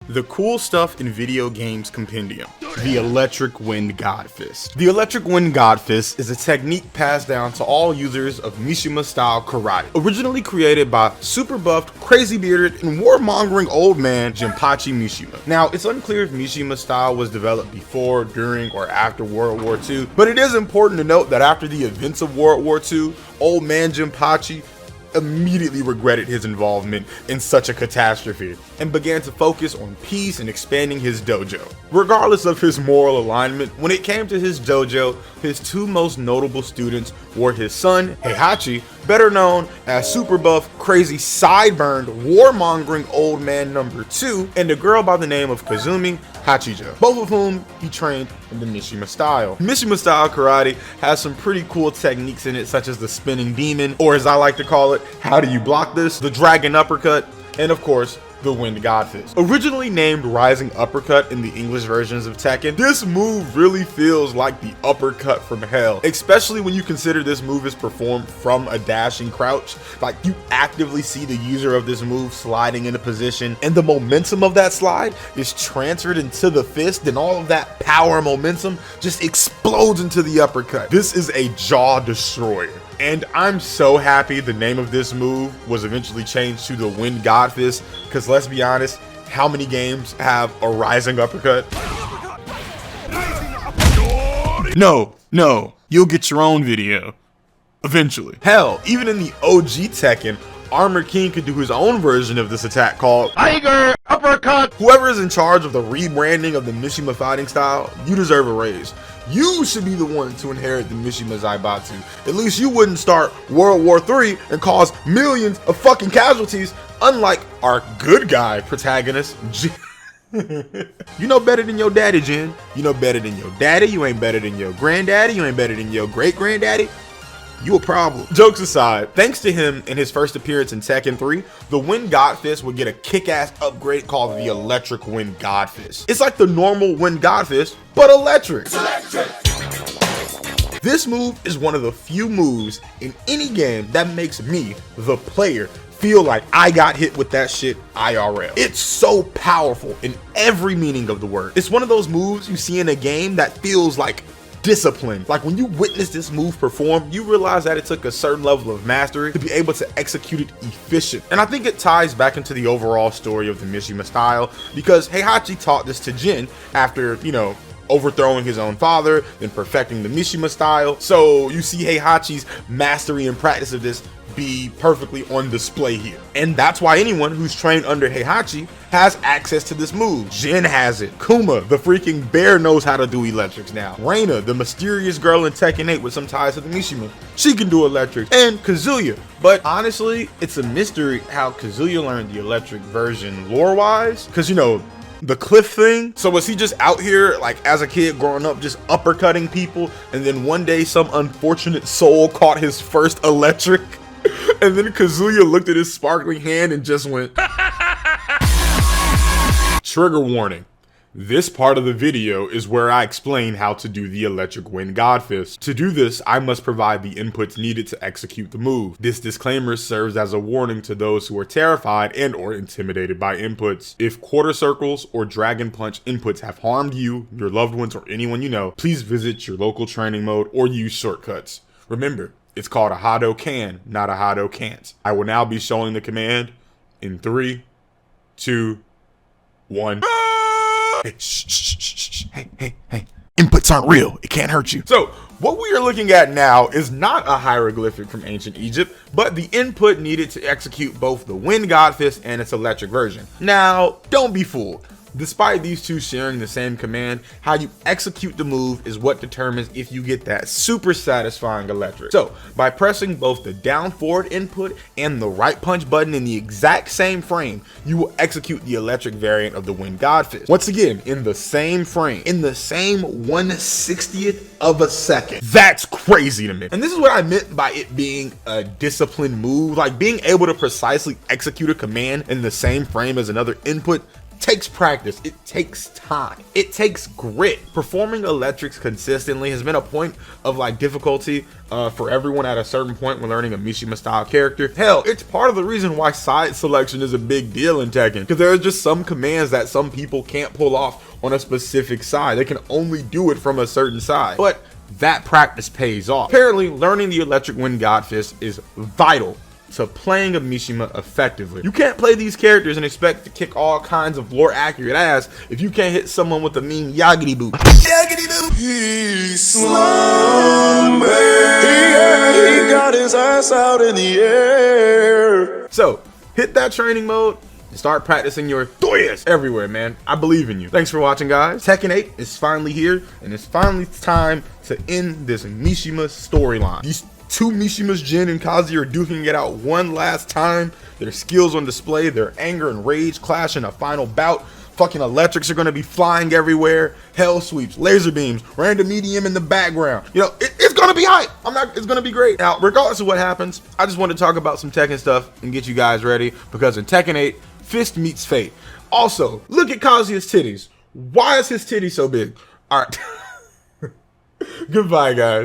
The Cool Stuff in Video Games Compendium. The Electric Wind God Fist. The Electric Wind God Fist is a technique passed down to all users of Mishima-style karate. Originally created by super buffed, crazy bearded, and warmongering old man Jinpachi Mishima. Now, it's unclear if Mishima style was developed before, during, or after World War II, but it is important to note that after the events of World War II, old man Jinpachi immediately regretted his involvement in such a catastrophe and began to focus on peace and expanding his dojo. Regardless of his moral alignment, when it came to his dojo, his two most notable students were his son, Heihachi, better known as super buff, crazy, sideburned, warmongering old man number 2, and a girl by the name of Kazumi Hachijo, both of whom he trained in the Mishima style. Mishima style karate has some pretty cool techniques in it, such as the spinning demon, or as I like to call it, how do you block this, the dragon uppercut, and of course, the Wind God Fist. Originally named Rising Uppercut in the English versions of Tekken, this move really feels like the uppercut from hell, especially when you consider this move is performed from a dashing crouch. Like, you actively see the user of this move sliding into position, and the momentum of that slide is transferred into the fist, and all of that power momentum just explodes into the uppercut. This is a jaw destroyer. And I'm so happy the name of this move was eventually changed to the Wind God Fist, because let's be honest, how many games have a rising uppercut? No, you'll get your own video. Eventually. Hell, even in the OG Tekken, Armor King could do his own version of this attack called Tiger Uppercut. Whoever is in charge of the rebranding of the Mishima fighting style, you deserve a raise. You should be the one to inherit the Mishima Zaibatsu. At least you wouldn't start World War III and cause millions of fucking casualties, unlike our good guy protagonist, Jin. You know better than your daddy, Jin. You know better than your daddy. You ain't better than your granddaddy. You ain't better than your great-granddaddy. You a problem. Jokes aside, thanks to him in his first appearance in Tekken 3, the Wind God Fist would get a kick-ass upgrade called the Electric Wind God Fist. It's like the normal Wind God Fist, but electric. It's electric. This move is one of the few moves in any game that makes me, the player, feel like I got hit with that shit IRL. It's so powerful in every meaning of the word. It's one of those moves you see in a game that feels like discipline. Like, when you witness this move perform, you realize that it took a certain level of mastery to be able to execute it efficient. And I think it ties back into the overall story of the Mishima style, because Heihachi taught this to Jin after, overthrowing his own father, then perfecting the Mishima style. So you see Heihachi's mastery and practice of this be perfectly on display here. And that's why anyone who's trained under Heihachi has access to this move. Jin has it. Kuma, the freaking bear, knows how to do electrics now. Reina, the mysterious girl in Tekken 8 with some ties to the Mishima, she can do electrics. And Kazuya. But honestly, it's a mystery how Kazuya learned the electric version lore-wise, because the cliff thing. So was he just out here, like, as a kid growing up, just uppercutting people, and then one day some unfortunate soul caught his first electric, and then Kazuya looked at his sparkling hand and just went Trigger warning. This part of the video is where I explain how to do the Electric Wind God Fist. To do this, I must provide the inputs needed to execute the move. This disclaimer serves as a warning to those who are terrified and or intimidated by inputs. If quarter circles or dragon punch inputs have harmed you, your loved ones, or anyone you know, please visit your local training mode or use shortcuts. Remember, it's called a Hado can, not a Hado can't. I will now be showing the command in 3, 2, 1. Hey, shh. Hey. Inputs aren't real. It can't hurt you. So what we are looking at now is not a hieroglyphic from ancient Egypt, but the input needed to execute both the Wind God Fist and its electric version. Now, don't be fooled. Despite these two sharing the same command, how you execute the move is what determines if you get that super satisfying electric. So by pressing both the down forward input and the right punch button in the exact same frame, you will execute the electric variant of the Wind God Fist. Once again, in the same frame, in the same 1/60th of a second. That's crazy to me. And this is what I meant by it being a disciplined move. Like, being able to precisely execute a command in the same frame as another input takes practice. It takes time. It takes grit. Performing electrics consistently has been a point of like difficulty for everyone at a certain point when learning a Mishima style character. Hell, it's part of the reason why side selection is a big deal in Tekken, because there are just some commands that some people can't pull off on a specific side. They can only do it from a certain side. But that practice pays off. Apparently, learning the electric wind god fist is vital to playing a Mishima effectively. You can't play these characters and expect to kick all kinds of lore accurate ass if you can't hit someone with a mean Yagity boot. Yagity boot! He slumbered. He got his ass out in the air. So, hit that training mode and start practicing your Doyas everywhere, man. I believe in you. Thanks for watching, guys. Tekken 8 is finally here, and it's finally time to end this Mishima storyline. These two Mishimas, Jin and Kazi, are duking it out one last time. Their skills on display, their anger and rage clash in a final bout. Fucking electrics are gonna be flying everywhere. Hell sweeps, laser beams, random medium in the background. You know, it's gonna be hype. It's gonna be great. Now, regardless of what happens, I just want to talk about some Tekken stuff and get you guys ready, because in Tekken 8, Fist meets fate. Also, look at Kazuya's titties. Why is his titty so big? All right. Goodbye, guys.